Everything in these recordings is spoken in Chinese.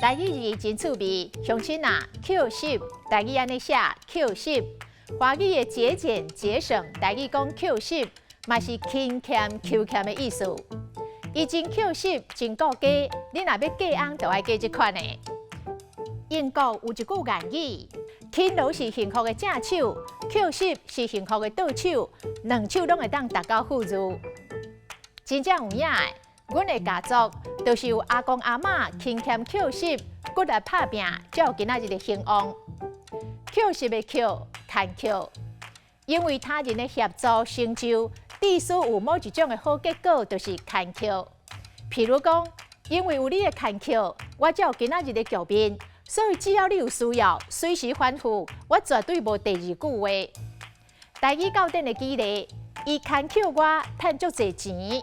台语字真趣味，乡亲啊，Q10，台语安尼写 Q10。华语的节俭节省，台语讲 Q10，嘛是勤俭 Q 俭的意思。伊真 Q10，真顾家，你若要嫁翁，就爱嫁这款的。英国有一句谚语：勤劳是幸福的正手，Q10是幸福的倒手，两手拢会当达到富足。真正有影的。阮的家族就是由阿公阿嬷勤俭 Q10，骨力打拼，才有今仔日的兴旺。Q10的 Q 牵 Q， 因为他人的协助成就，至少有某一种的好结果，就是牵 Q。譬如讲，因为有你的牵 Q， 我才有今仔日的局面。所以只要你有需要，随时吩咐，我绝对无第二句话。台语教典的举例，伊牵 Q 我赚足侪钱。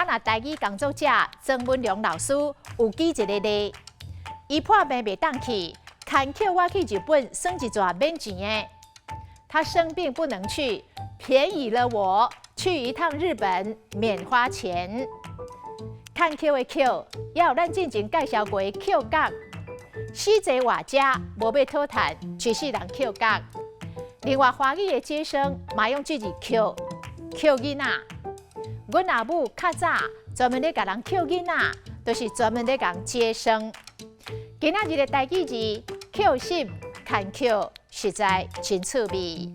若台语工作者曾文良老师有举一个例，伊破病袂当去，牵 Q 我去日本算一撮免钱的。他生病不能去，便宜了我去一趟日本免花钱。牵 Q 的 Q， 也有咱之前介绍过的 Q 角，死者外者无要讨谈，去世人 Q 角。另外华语的接生嘛用这字 Q 囡仔。阮阿母较早专门咧甲人捡囡仔，就是专门咧讲接生。今仔日的台语字 Q10 牵 Q， 实在真趣味。